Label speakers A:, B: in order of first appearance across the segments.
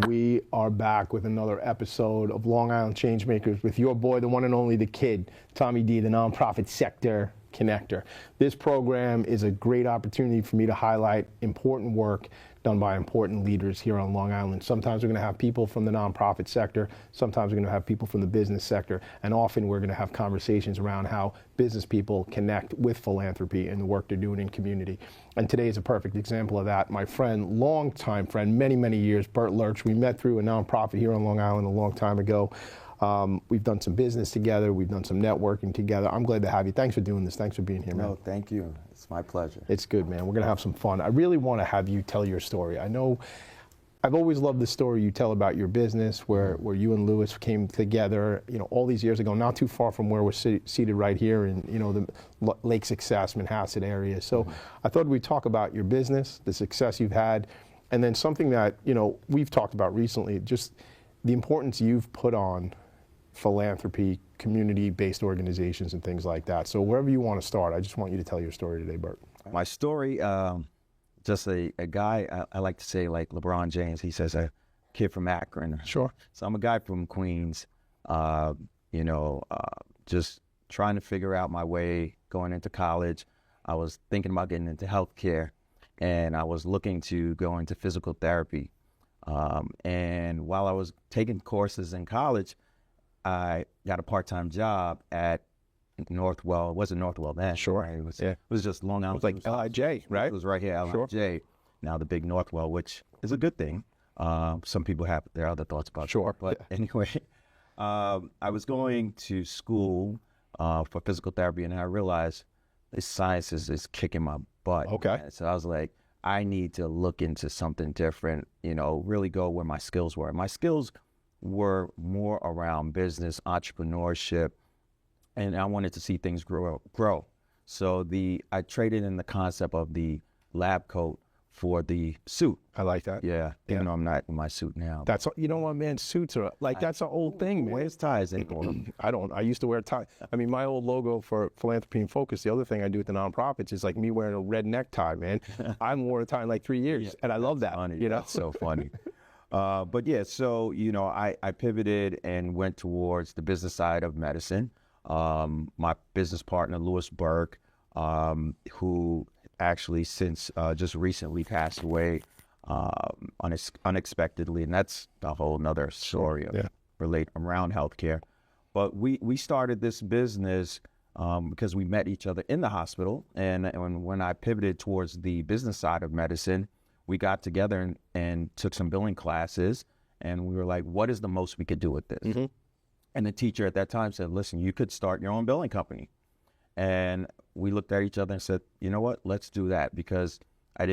A: We are back with another episode of Long Island ChangeMakers with your boy, the one and only, the kid, Tommy D, the nonprofit sector connector. This program is a great opportunity for me to highlight important work done by important leaders here on Long Island. Sometimes we're going to have people from the nonprofit sector, sometimes we're going to have people from the business sector, and often we're going to have conversations around how business people connect with philanthropy and the work they're doing in community. And today is a perfect example of that. My friend, longtime friend, many, many years, Bert Lurch, we met through a nonprofit here on Long Island a long time ago. We've done some business together. We've done some networking together. I'm glad to have you. Thanks for doing this. Thanks for being here, man.
B: No, thank you. It's my pleasure.
A: It's good, man. We're going to have some fun. I really want to have you tell your story. I know I've always loved the story you tell about your business, where you and Lewis came together, all these years ago, not too far from where we're seated right here in, the Lake Success, Manhasset area. So I thought we'd talk about your business, the success you've had, and then something that, we've talked about recently, just the importance you've put on philanthropy, community-based organizations and things like that. So wherever you want to start, I just want you to tell your story today, Bert.
B: My story, just a guy, I like to say like LeBron James, he says a kid from Akron.
A: Sure.
B: So I'm a guy from Queens, just trying to figure out my way going into college. I was thinking about getting into healthcare, and I was looking to go into physical therapy. And while I was taking courses in college, I got a part-time job at Northwell. It wasn't Northwell then.
A: Sure.
B: Right? It was just Long Island.
A: It was like LIJ, right?
B: It was right here, LIJ.
A: Sure.
B: Now the big Northwell, which is a good thing. Some people have their other thoughts about
A: Sure.
B: it. But anyway, I was going to school for physical therapy, and I realized this science is kicking my butt.
A: Okay.
B: And so I was like, I need to look into something different, really go where my skills were. My skills were more around business, entrepreneurship, and I wanted to see things grow. So I traded in the concept of the lab coat for the suit.
A: I like that.
B: Yeah. Even though I'm not in my suit now.
A: That's, what, man, suits are, that's an old thing, man.
B: Where's ties anymore?
A: I used to wear tie. I mean, my old logo for Philanthropy and Focus, the other thing I do with the nonprofits is like me wearing a red necktie, man. I haven't worn a tie in like 3 years, and I love that.
B: Funny. That's so funny. But yeah, so, I pivoted and went towards the business side of medicine. My business partner, Louis Burke, who actually since just recently passed away unexpectedly, and that's a whole nother story relate around healthcare. But we started this business because we met each other in the hospital, and when I pivoted towards the business side of medicine, we got together and took some billing classes, and we were like, what is the most we could do with this? Mm-hmm. And the teacher at that time said, listen, you could start your own billing company. And we looked at each other and said, you know what, let's do that, because I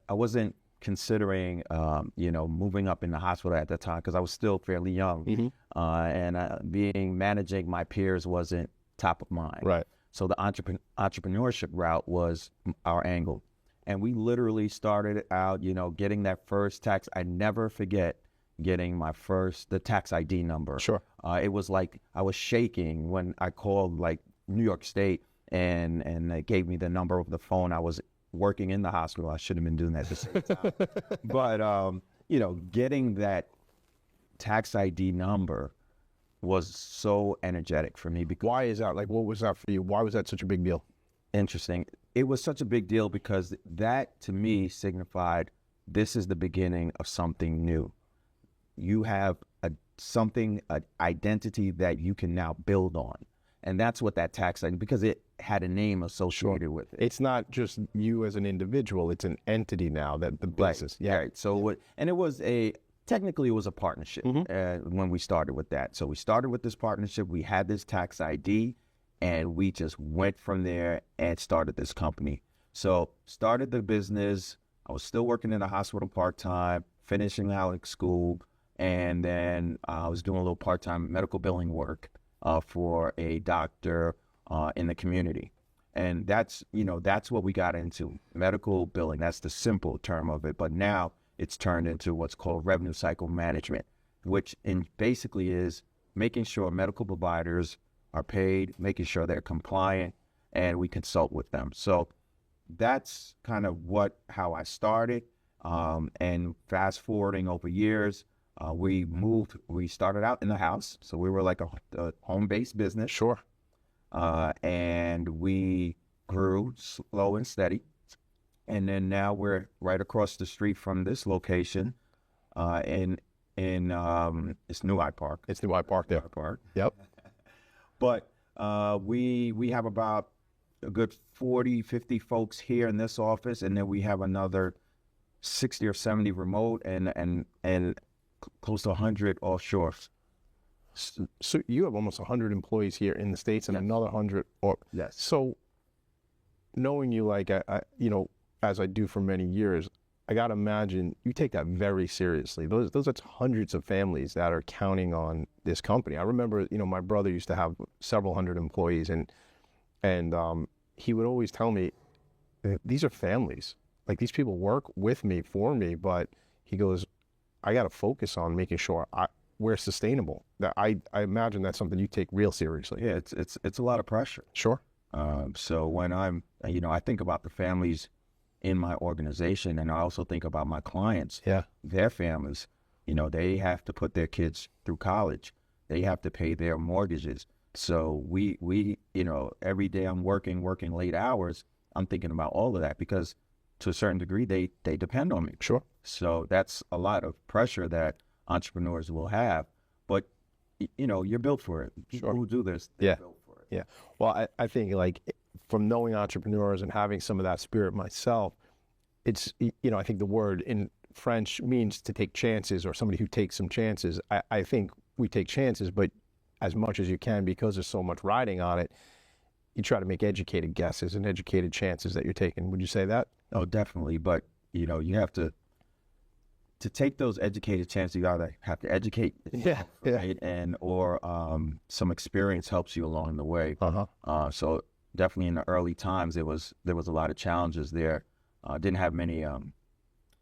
B: wasn't considering, moving up in the hospital at that time, because I was still fairly young. Mm-hmm. And managing my peers wasn't top of mind.
A: Right.
B: So the entrepreneurship route was our angle. And we literally started out, getting that first tax. I never forget getting the tax ID number.
A: Sure.
B: It was like I was shaking when I called like New York State and they gave me the number of the phone. I was working in the hospital. I should have been doing that at the same time. But, getting that tax ID number was so energetic for me. Because
A: why is that? Like, what was that for you? Why was that such a big deal?
B: Interesting. It was such a big deal because that to me signified this is the beginning of something new. You have an identity that you can now build on. And that's what that tax ID, because it had a name associated with it.
A: It's not just you as an individual, it's an entity now, that the business.
B: Right. Yeah. Right. So technically it was a partnership when we started with that. So we started with this partnership, we had this tax ID, and we just went from there and started this company. So started the business. I was still working in the hospital part-time, finishing out of school, and then I was doing a little part-time medical billing work for a doctor in the community. And that's what we got into, medical billing. That's the simple term of it. But now it's turned into what's called revenue cycle management, which basically is making sure medical providers are paid, making sure they're compliant, and we consult with them. So that's kind of how I started. And fast forwarding over years, We started out in the house, so we were like a home-based business.
A: Sure.
B: And we grew slow and steady. And then now we're right across the street from this location, in it's New Hyde Park.
A: It's New Hyde Park there.
B: Hyde Park.
A: Yep.
B: But we have about a good 40, 50 folks here in this office, and then we have another 60 or 70 remote and close to 100 offshore.
A: So you have almost 100 employees here in the States and another 100.
B: Yes.
A: So knowing you like, as I do for many years, I got to imagine you take that very seriously. Those are hundreds of families that are counting on this company. I remember, my brother used to have several hundred employees, and he would always tell me, these are families. Like, these people work with me, for me, but he goes, I got to focus on making sure we're sustainable. That I imagine that's something you take real seriously.
B: Yeah, it's a lot of pressure.
A: Sure.
B: So when I think about the families in my organization, and I also think about my clients, their families. They have to put their kids through college. They have to pay their mortgages. So we every day I'm working late hours. I'm thinking about all of that because to a certain degree, they depend on me.
A: Sure.
B: So that's a lot of pressure that entrepreneurs will have. But, you're built for it. People who do this, they're built for it.
A: Yeah. Well, I think, like, from knowing entrepreneurs and having some of that spirit myself, it's, I think the word in French means to take chances, or somebody who takes some chances. I think we take chances, but as much as you can, because there's so much riding on it, you try to make educated guesses and educated chances that you're taking. Would you say that?
B: Oh, definitely. But, you have to take those educated chances. You either have to educate, right? And or some experience helps you along the way. So definitely in the early times, there was a lot of challenges there. Didn't have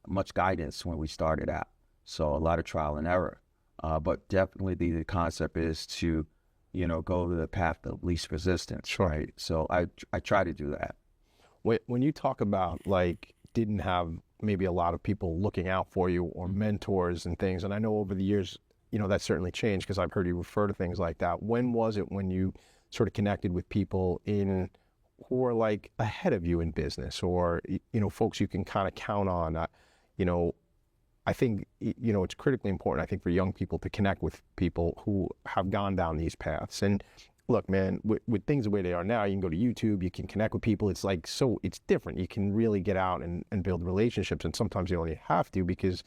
B: much guidance when we started out. So a lot of trial and error. But definitely the concept is to, go to the path of least resistance.
A: Sure.
B: Right. So I try to do that.
A: When you talk about, like, didn't have maybe a lot of people looking out for you or mentors and things, and I know over the years, that certainly changed because I've heard you refer to things like that. When was it when you sort of connected with people who are like ahead of you in business, or, folks you can kind of count on? I think, it's critically important, I think, for young people to connect with people who have gone down these paths. And look, man, with things the way they are now, you can go to YouTube, you can connect with people. It's like, so it's different. You can really get out and build relationships. And sometimes you only have to because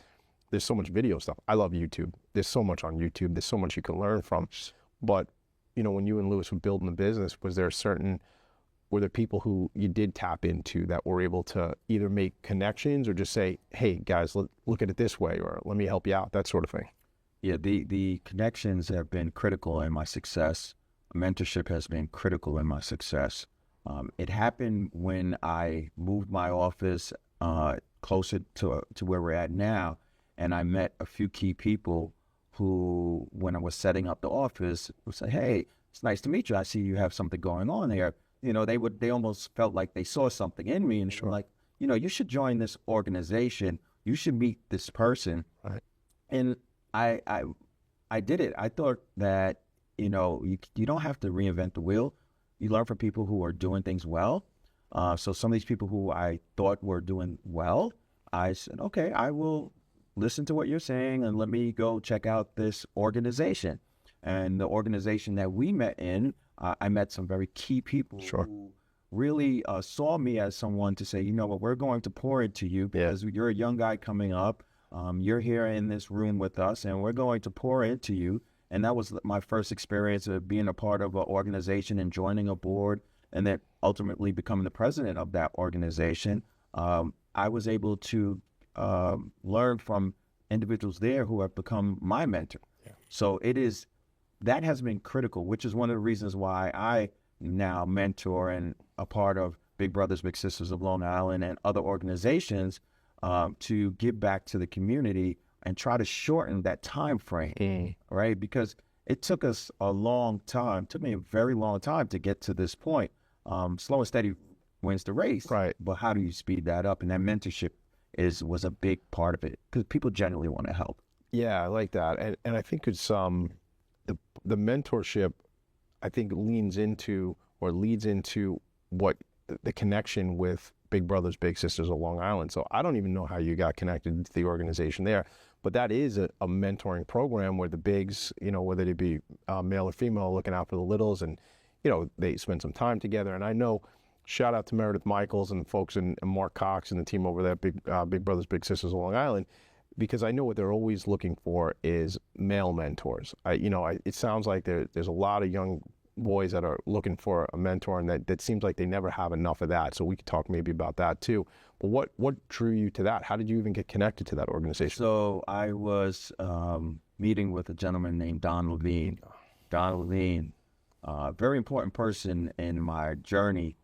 A: there's so much video stuff. I love YouTube. There's so much on YouTube. There's so much you can learn from. But, when you and Lewis were building the business, were there people who you did tap into that were able to either make connections or just say, hey, guys, look at it this way, or let me help you out, that sort of thing?
B: Yeah, the connections have been critical in my success. Mentorship has been critical in my success. It happened when I moved my office closer to where we're at now, and I met a few key people who, when I was setting up the office, would say, hey, it's nice to meet you. I see you have something going on here. They almost felt like they saw something in me, and they were like, you should join this organization. You should meet this person.
A: Right. And
B: I did it. I thought that, you don't have to reinvent the wheel. You learn from people who are doing things well. So some of these people who I thought were doing well, I said, okay, I will listen to what you're saying and let me go check out this organization. And the organization that we met in, I met some very key people who really saw me as someone to say, you know what, we're going to pour into you because you're a young guy coming up. You're here in this room with us, and we're going to pour into you. And that was my first experience of being a part of an organization and joining a board, and then ultimately becoming the president of that organization. I was able to learn from individuals there who have become my mentor. Yeah. So that has been critical, which is one of the reasons why I now mentor and a part of Big Brothers Big Sisters of Long Island and other organizations to give back to the community and try to shorten that time frame, right? Because it took us a long time, took me a very long time to get to this point. Slow and steady wins the race,
A: right?
B: But how do you speed that up? And that mentorship was a big part of it because people genuinely want to help.
A: Yeah, I like that, and I think it's the mentorship, I think leans into or leads into what the connection with Big Brothers Big Sisters of Long Island. So I don't even know how you got connected to the organization there, but that is a mentoring program where the bigs, you know, whether they be male or female, looking out for the littles, and you know they spend some time together. And I know, shout out to Meredith Michaels and the folks and Mark Cox and the team over there at Big Brothers Big Sisters of Long Island, because I know what they're always looking for is male mentors. It sounds like there's a lot of young boys that are looking for a mentor, and that seems like they never have enough of that. So we could talk maybe about that too. But what drew you to that? How did you even get connected to that organization?
B: So I was meeting with a gentleman named Don Levine. Don Levine, very important person in my journey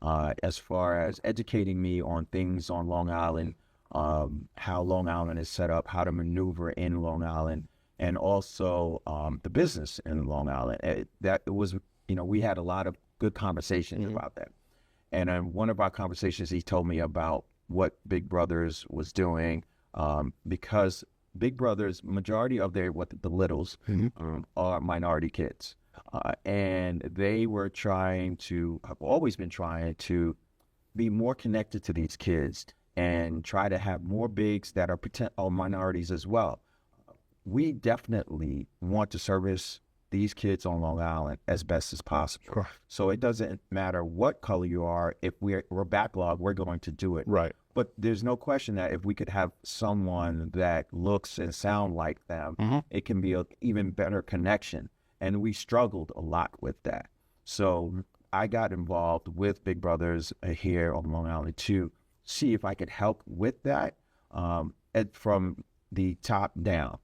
B: as far as educating me on things on Long Island, how Long Island is set up, how to maneuver in Long Island, and also the business in Long Island. We had a lot of good conversations about that. And in one of our conversations, he told me about what Big Brothers was doing, because Big Brothers, majority of the littles are minority kids. And they have always been trying to be more connected to these kids and try to have more bigs that are minorities as well. We definitely want to service these kids on Long Island as best as possible.
A: Sure.
B: So it doesn't matter what color you are. If we're backlogged, we're going to do it.
A: Right.
B: But there's no question that if we could have someone that looks and sound like them, it can be an even better connection. And we struggled a lot with that. So I got involved with Big Brothers here on Long Island to see if I could help with that from the top down.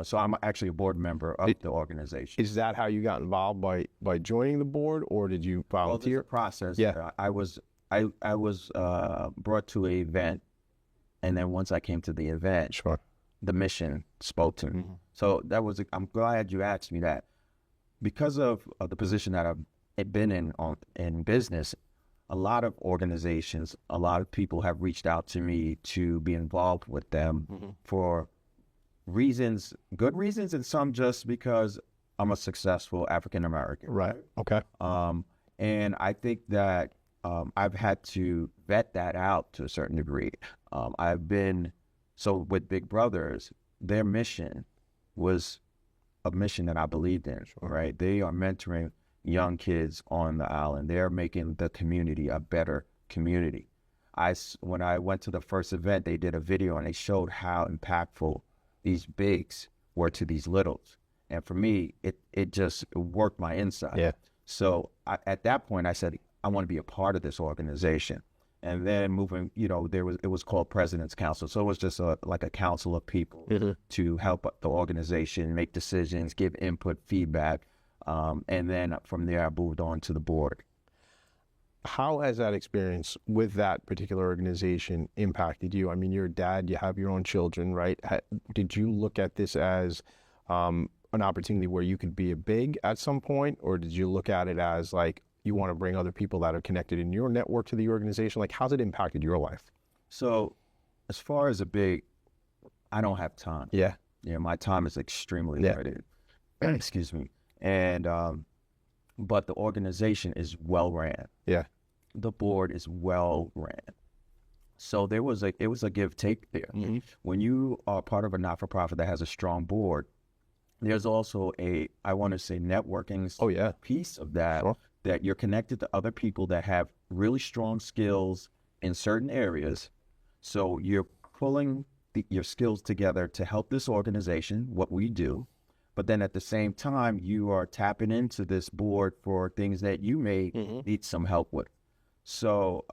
B: So I'm actually a board member of the organization.
A: Is that how you got involved, by joining the board, or did you volunteer?
B: Well, there's a process.
A: Yeah.
B: I was brought to an event, and then once I came to the event,
A: Sure.
B: the mission spoke to me. So I'm glad you asked me that, because of the position that I've been in business. A lot of organizations, a lot of people have reached out to me to be involved with them for reasons, good reasons, and some just because I'm a successful African American.
A: Right. Okay.
B: And I think that I've had to vet that out to a certain degree. So with Big Brothers, their mission was a mission that I believed in, right? They are mentoring young kids on the island. They're making the community a better community. When I went to the first event, they did a video and they showed how impactful these bigs were to these littles. And for me, it just worked my inside.
A: Yeah.
B: So at that point, I said, I want to be a part of this organization. And then it was called President's Council. So it was just like a council of people to help the organization make decisions, give input, feedback. And then from there, I moved on to the board.
A: How has that experience with that particular organization impacted you? I mean, you're a dad, you have your own children, right? Did you look at this as an opportunity where you could be a big at some point, or did you look at it as like you want to bring other people that are connected in your network to the organization? Like, how's it impacted your life?
B: So as far as a big, I don't have time.
A: Yeah.
B: Yeah, my time is extremely limited. Excuse me. And but the organization is well ran.
A: Yeah.
B: The board is well ran. So it was a give take there. When you are part of a not for profit that has a strong board, there's also I want to say networking piece of that, that you're connected to other people that have really strong skills in certain areas. So you're pulling your skills together to help this organization, what we do. But then at the same time, you are tapping into this board for things that you may need some help with. So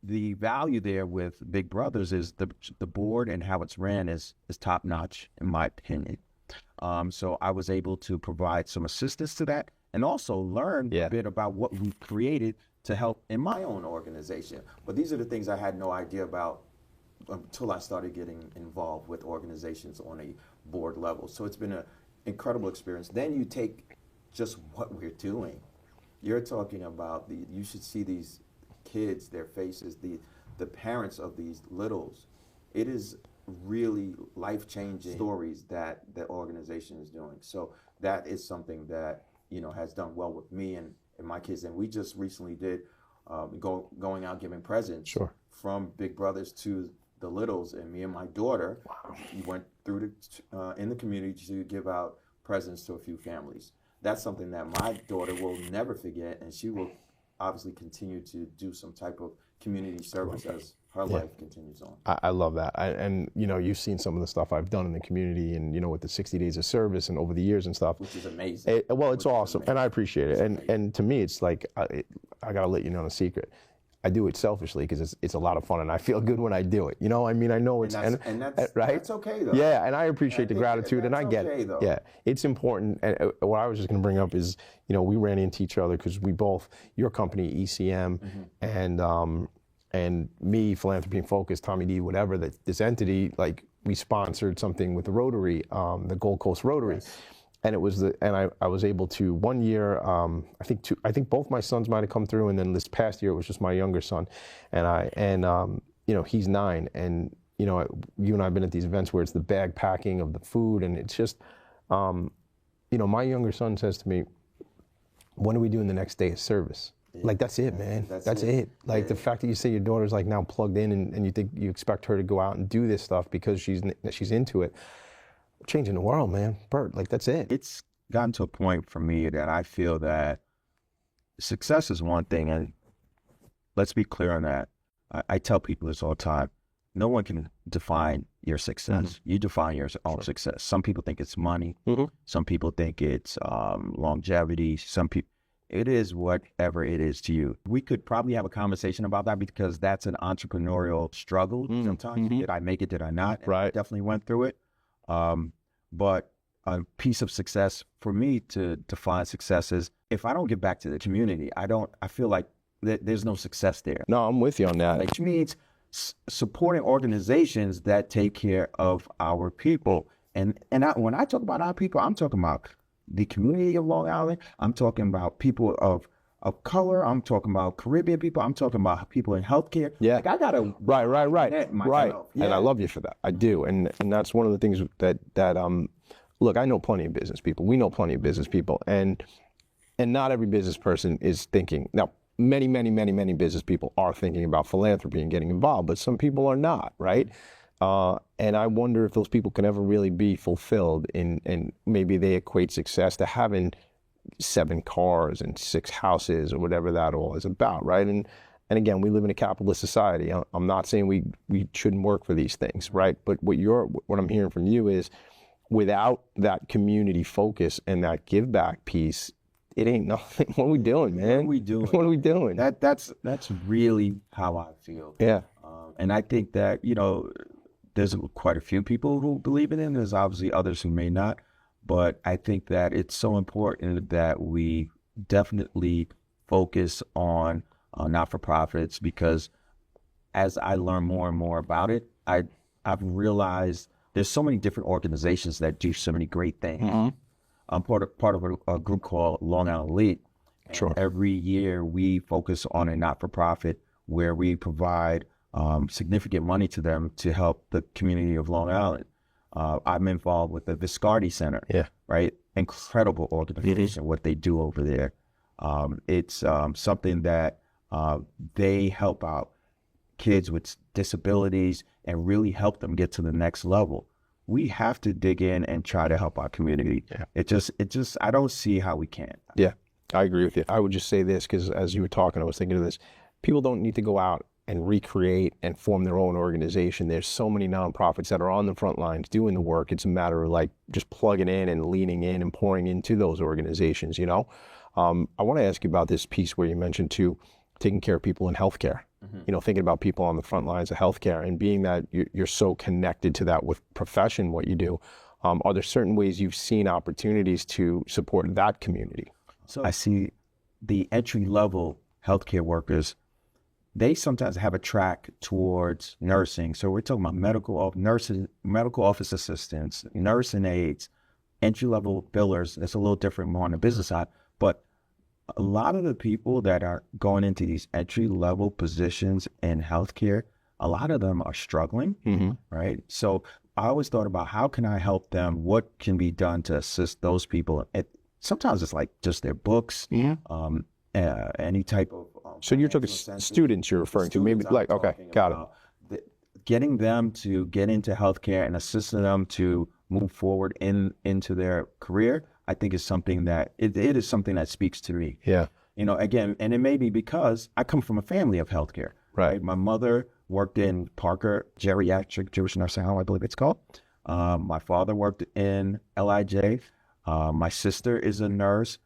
B: the value there with Big Brothers is the board and how it's ran is top notch, in my opinion. So I was able to provide some assistance to that and also learn a bit about what we've created to help in my own organization. But these are the things I had no idea about until I started getting involved with organizations on a board level. So it's been an incredible experience. Then you take just what we're doing. You're talking about you should see these kids, their faces, the parents of these littles. It is really life-changing stories that the organization is doing. So that is something that, you know, has done well with me and my kids. And we just recently did going out giving presents from big brothers to the littles, and me and my daughter went through in the community to give out presents to a few families. That's something that my daughter will never forget, and she will obviously continue to do some type of community service as her life continues on.
A: I love that. And, you know, you've seen some of the stuff I've done in the community and, you know, with the 60 days of service and over the years and stuff.
B: Which is amazing.
A: It's awesome. And I appreciate it. And to me, it's like, I got to let you know a secret. I do it selfishly because it's a lot of fun and I feel good when I do it. You know, I mean, I know it's,
B: and that's right. That's okay though.
A: Yeah, and I appreciate the gratitude and I get it. Though. Yeah, it's important. And what I was just going to bring up is, you know, we ran into each other because we both, your company, ECM, and me, Philanthropy and Focus, Tommy D, whatever, this entity, like we sponsored something with the Rotary, the Gold Coast Rotary. Yes. And it was I was able to 1 year, I think both my sons might have come through, and then this past year it was just my younger son, and you know, he's 9, and you know, you and I have been at these events where it's the bag packing of the food, and it's just, you know, my younger son says to me, when are we doing the next day of service? Yeah. Like, that's it, man. That's it. Like, the fact that you say your daughter's like now plugged in and you expect her to go out and do this stuff because she's into it. Changing the world, man. Bert, like, that's it.
B: It's gotten to a point for me that I feel that success is one thing, and let's be clear on that. I tell people this all the time. No one can define your success. You define your own success. Some people think it's money. Some people think it's longevity. Some people, it is whatever it is to you. We could probably have a conversation about that because that's an entrepreneurial struggle sometimes. Did I make it? Did I not? And I definitely went through it. But a piece of success for me to define success is if I don't give back to the community, I feel like there's no success there.
A: No, I'm with you on that.
B: Which means supporting organizations that take care of our people. And when I talk about our people, I'm talking about the community of Long Island. I'm talking about people of color. I'm talking about Caribbean people. I'm talking about people in healthcare.
A: Yeah.
B: Like, I gotta
A: right.
B: Yeah.
A: And I love you for that. I do. And that's one of the things that look, I know plenty of business people. We know plenty of business people, and not every business person is thinking. Now, many business people are thinking about philanthropy and getting involved, but some people are not, right? And I wonder if those people can ever really be fulfilled and maybe they equate success to having 7 cars and 6 houses or whatever that all is about, right? And again, we live in a capitalist society. I'm not saying we shouldn't work for these things, right? But what I'm hearing from you is, without that community focus and that give back piece, it ain't nothing. What are we doing, man? What are we doing?
B: That's really how I feel.
A: Yeah.
B: And I think that, you know, there's quite a few people who believe in it. There's obviously others who may not. But I think that it's so important that we definitely focus on not-for-profits, because as I learn more and more about it, I've realized there's so many different organizations that do so many great things. I'm part of a group called Long Island Elite.
A: Sure.
B: Every year we focus on a not-for-profit where we provide significant money to them to help the community of Long Island. I'm involved with the Viscardi Center.
A: Yeah.
B: Right. Incredible organization, what they do over there. It's something that they help out kids with disabilities and really help them get to the next level. We have to dig in and try to help our community. Yeah. It just, I don't see how we can't.
A: Yeah, I agree with you. I would just say this, because as you were talking, I was thinking of this. People don't need to go out and recreate and form their own organization. There's so many nonprofits that are on the front lines doing the work. It's a matter of like just plugging in and leaning in and pouring into those organizations, you know? I want to ask you about this piece where you mentioned too, taking care of people in healthcare, you know, thinking about people on the front lines of healthcare, and being that you're so connected to that with profession, what you do. Are there certain ways you've seen opportunities to support that community?
B: So I see the entry-level healthcare workers, they sometimes have a track towards nursing. So we're talking about medical office assistants, nursing aides, entry-level billers. It's a little different more on the business side. But a lot of the people that are going into these entry-level positions in healthcare, a lot of them are struggling, right? So I always thought about how can I help them? What can be done to assist those people? Sometimes it's like just their books, any type of.
A: So you're talking students you're referring to, maybe like, okay, got it.
B: Getting them to get into healthcare and assisting them to move forward into their career, I think is something that it is something that speaks to me.
A: Yeah.
B: Again, and it may be because I come from a family of healthcare.
A: Right.
B: My mother worked in Parker Geriatric Jewish Nursing Home, I believe it's called. My father worked in LIJ. My sister is a nurse.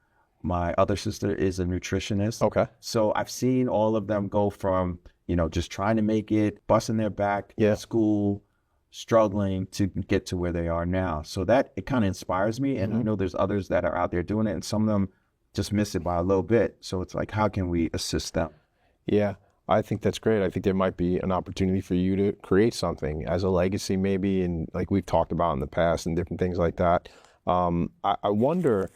B: My other sister is a nutritionist.
A: Okay.
B: So I've seen all of them go from, just trying to make it, busting their back, school, struggling to get to where they are now. So that, it kind of inspires me. And I know there's others that are out there doing it, and some of them just miss it by a little bit. So it's like, how can we assist them? Yeah.
A: I think that's great. I think there might be an opportunity for you to create something as a legacy maybe, and like we've talked about in the past and different things like that. I wonder,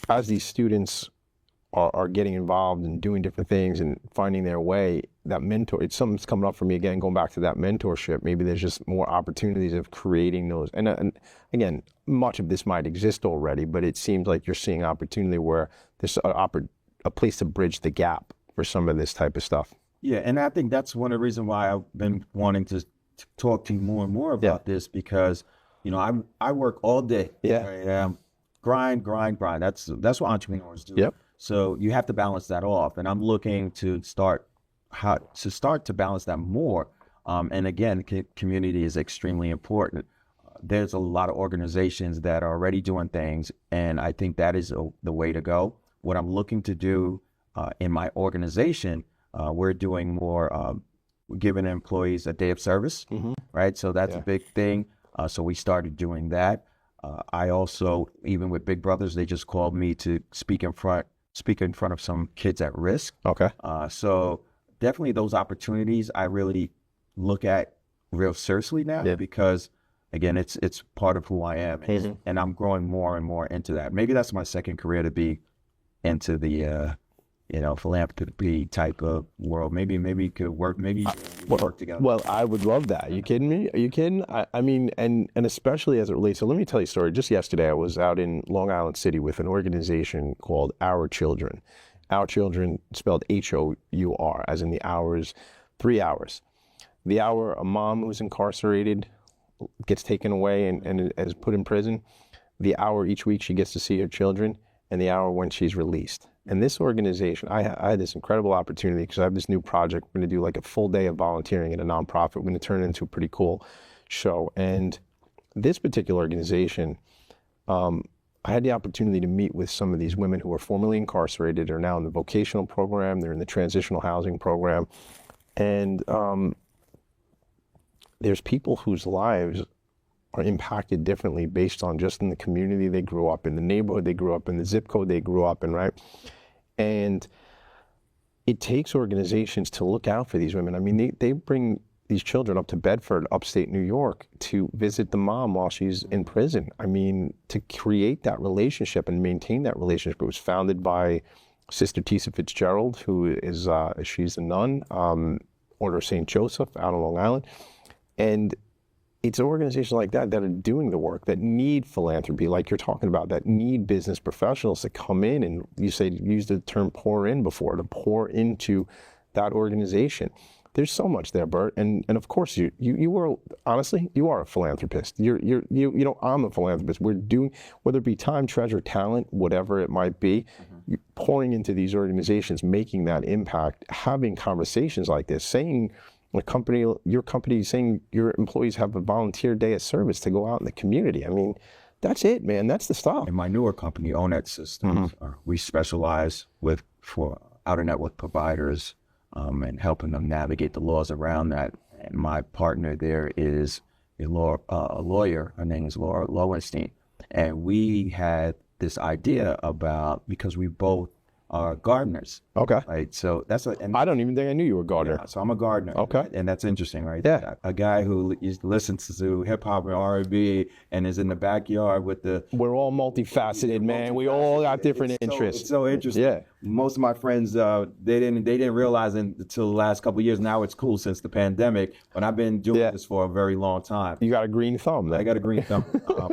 A: as these students are getting involved and doing different things and finding their way, that mentor, it's something's coming up for me again, going back to that mentorship. Maybe there's just more opportunities of creating those. And again, much of this might exist already, but it seems like you're seeing opportunity where there's a place to bridge the gap for some of this type of stuff.
B: Yeah, and I think that's one of the reasons why I've been wanting to talk to you more and more about this, because, I work all day.
A: Yeah.
B: Grind. That's what entrepreneurs do.
A: Yep.
B: So you have to balance that off, and I'm looking to start to balance that more. And again, community is extremely important. There's a lot of organizations that are already doing things, and I think that is the way to go. What I'm looking to do in my organization, we're doing more, giving employees a day of service, right? So that's a big thing. So we started doing that. I also, even with Big Brothers, they just called me to speak in front of some kids at risk.
A: Okay.
B: So definitely those opportunities I really look at real seriously now, because again, it's part of who I am, and I'm growing more and more into that. Maybe that's my second career, to be into the philanthropy type of world. Maybe it could work. Maybe we work together.
A: Well, I would love that. Are you kidding me? Are you kidding? I mean, and especially as it relates. So let me tell you a story. Just yesterday, I was out in Long Island City with an organization called Our Children. Our Children, spelled HOUR, as in the hours, 3 hours. The hour a mom who's incarcerated gets taken away and is put in prison. The hour each week she gets to see her children, and the hour when she's released. And this organization, I had this incredible opportunity because I have this new project. We're going to do like a full day of volunteering at a nonprofit. We're going to turn it into a pretty cool show. And this particular organization, I had the opportunity to meet with some of these women who were formerly incarcerated, are now in the vocational program, they're in the transitional housing program. And there's people whose lives are impacted differently based on just in the community they grew up in, the neighborhood they grew up in, the zip code they grew up in, right? And it takes organizations to look out for these women. I mean, they bring these children up to Bedford, upstate New York, to visit the mom while she's in prison. I mean, to create that relationship and maintain that relationship. It was founded by Sister Tisa Fitzgerald, who is, she's a nun, Order of St. Joseph out on Long Island. And it's organizations like that that are doing the work, that need philanthropy, like you're talking about, that need business professionals to come in, and you used the term pour in before, to pour into that organization. There's so much there, Bert, and of course you are, honestly, you are a philanthropist. I'm a philanthropist. We're doing, whether it be time, treasure, talent, whatever it might be, you're pouring into these organizations, making that impact, having conversations like this, saying, your company saying your employees have a volunteer day of service to go out in the community. I mean, that's it, man. That's the stuff.
B: In my newer company, Onet Systems, we specialize for out-of-network providers and helping them navigate the laws around that. And my partner there is a lawyer. Her name is Laura Lowenstein. And we had this idea about, because we both are gardeners.
A: Okay.
B: Right. So that's what. And
A: I don't even think I knew you were a gardener.
B: so I'm a gardener.
A: Okay.
B: And that's interesting, right?
A: Yeah.
B: A guy who listens to hip hop and R&B and is in the backyard with the.
A: We're all multifaceted, man. We all got different interests.
B: It's so interesting.
A: Yeah.
B: Most of my friends, they didn't realize until the last couple of years. Now it's cool since the pandemic, but I've been doing this for a very long time.
A: You got a green thumb, then.
B: I got a green thumb,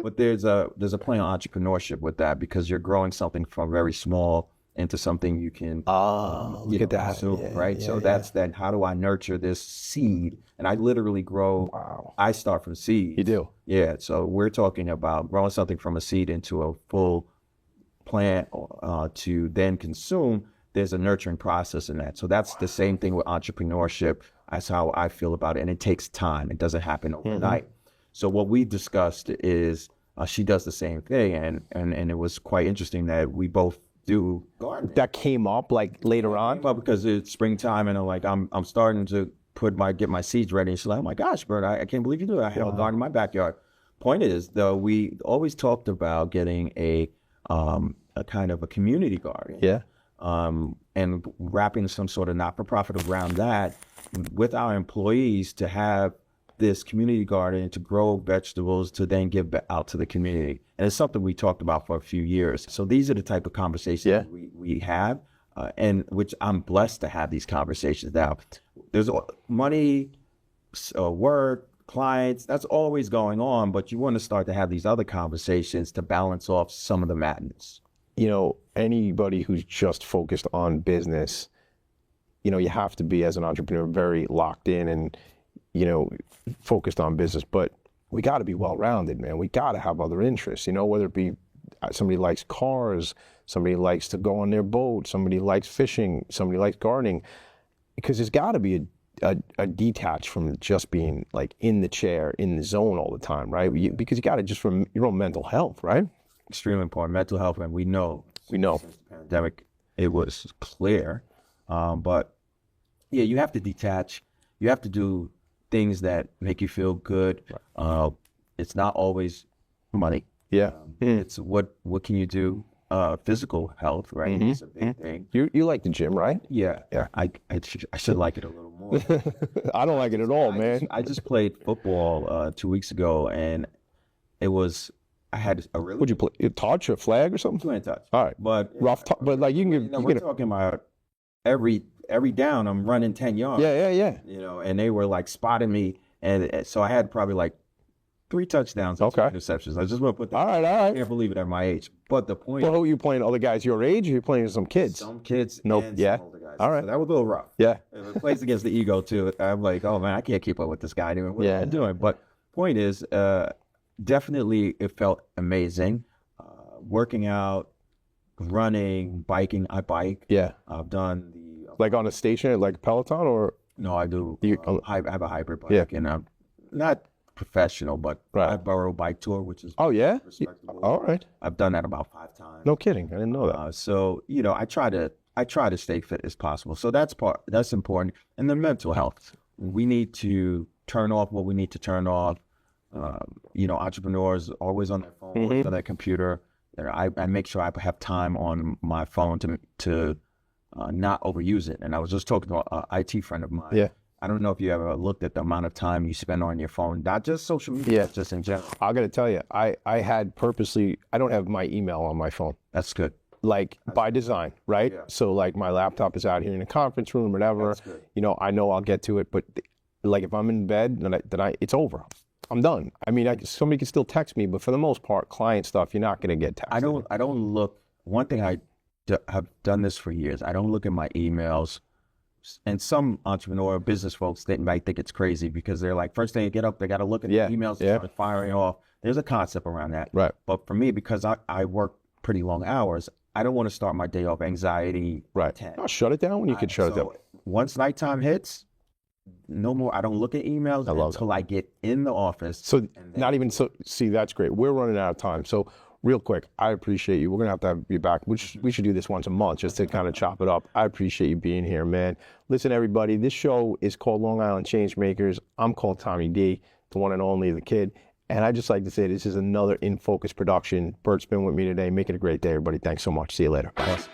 B: but there's a play on entrepreneurship with that because you're growing something from very small into something you can
A: look at that.
B: consume, right? So that's that. How do I nurture this seed? And I literally grow.
A: Wow.
B: I start from seed.
A: You do.
B: Yeah. So we're talking about growing something from a seed into a full plant to then consume. There's a nurturing process in that. So that's the same thing with entrepreneurship. That's how I feel about it. And it takes time. It doesn't happen overnight. So what we discussed is she does the same thing. And it was quite interesting that we both do gardening.
A: That came up like later on?
B: Well, because it's springtime and I'm starting to get my seeds ready. And she's like, oh my gosh, Bert, I can't believe you do it. I have a garden in my backyard. Point is, though, we always talked about getting a kind of a community garden.
A: Yeah.
B: And wrapping some sort of not-for-profit around that with our employees to have this community garden to grow vegetables to then give out to the community. And it's something we talked about for a few years. So these are the type of conversations we have, and which I'm blessed to have these conversations now. There's money, work, clients, that's always going on, but you want to start to have these other conversations to balance off some of the madness.
A: You know, anybody who's just focused on business, you know, you have to be, as an entrepreneur, very locked in and, you know, focused on business. But we got to be well-rounded, man. We got to have other interests, you know, whether it be somebody likes cars, somebody likes to go on their boat, somebody likes fishing, somebody likes gardening. Because there's got to be a detach from just being like in the chair, in the zone all the time, right? Because you got to just from your own mental health, right?
B: Extremely important. Mental health, and we know.
A: Since
B: the pandemic, it was clear. But yeah, you have to detach. You have to do things that make you feel good. Right. It's not always money.
A: Yeah.
B: It's what can you do? Physical health, right? It's a big thing.
A: You like the gym, right?
B: Yeah. I should like it a little more.
A: I don't like it at all, man.
B: I just played football 2 weeks ago, and it was. I had a really.
A: Would you play a touch or flag or something?
B: Two-hand touch.
A: All right,
B: but
A: rough. But like you can give.
B: We're talking about every down. I'm running 10 yards.
A: Yeah.
B: You know, and they were like spotting me, and so I had probably like 3 touchdowns. And 2 interceptions. I just want to put that.
A: All right.
B: I can't believe it at my age. But the point.
A: Well, who are you playing? Other guys your age? Or are you playing some kids?
B: Some kids.
A: Nope.
B: And
A: yeah.
B: Some older guys.
A: All right.
B: So that was a little rough.
A: Yeah.
B: It plays against the ego too. I'm like, oh man, I can't keep up with this guy doing what I'm doing. But point is, definitely it felt amazing. Working out, running, biking. I bike.
A: Yeah.
B: I've done the
A: like on a station, like Peloton, or
B: no, I do. I have a hybrid bike, and I'm not professional, but I borrow bike tour, which is respectable.
A: All right.
B: I've done that about 5 times.
A: No kidding, I didn't know that.
B: So you know, I try to stay fit as possible. So that's important. And the mental health. We need to turn off what we need to turn off. You know, entrepreneurs always on their phone, always on their computer. I make sure I have time on my phone to not overuse it. And I was just talking to an IT friend of mine.
A: Yeah.
B: I don't know if you ever looked at the amount of time you spend on your phone, not just social media, just in general.
A: I got to tell you, I had purposely, I don't have my email on my phone.
B: That's good.
A: Like by design, right? Yeah. So like my laptop is out here in a conference room, whatever.
B: That's good.
A: You know, I know I'll get to it, but like if I'm in bed, then it's over. I'm done. I mean, somebody can still text me, but for the most part, client stuff, you're not going to get texted.
B: I don't look. One thing I have done this for years. I don't look at my emails. And some entrepreneur business folks, they might think it's crazy because they're like, first thing you get up, they got to look at the emails and start firing off. There's a concept around that.
A: Right.
B: But for me, because I work pretty long hours, I don't want to start my day off anxiety.
A: Right. I'll shut it down when you can shut it down.
B: Once nighttime hits, no more. I don't look at emails until I get in the office.
A: So see, that's great. We're running out of time. So real quick, I appreciate you. We're going to have you back. We should do this once a month just to kind of chop it up. I appreciate you being here, man. Listen, everybody, this show is called Long Island ChangeMakers. I'm called Tommy D, the one and only the kid. And I just like to say this is another In Focus production. Bert's been with me today. Make it a great day, everybody. Thanks so much. See you later.
B: Awesome.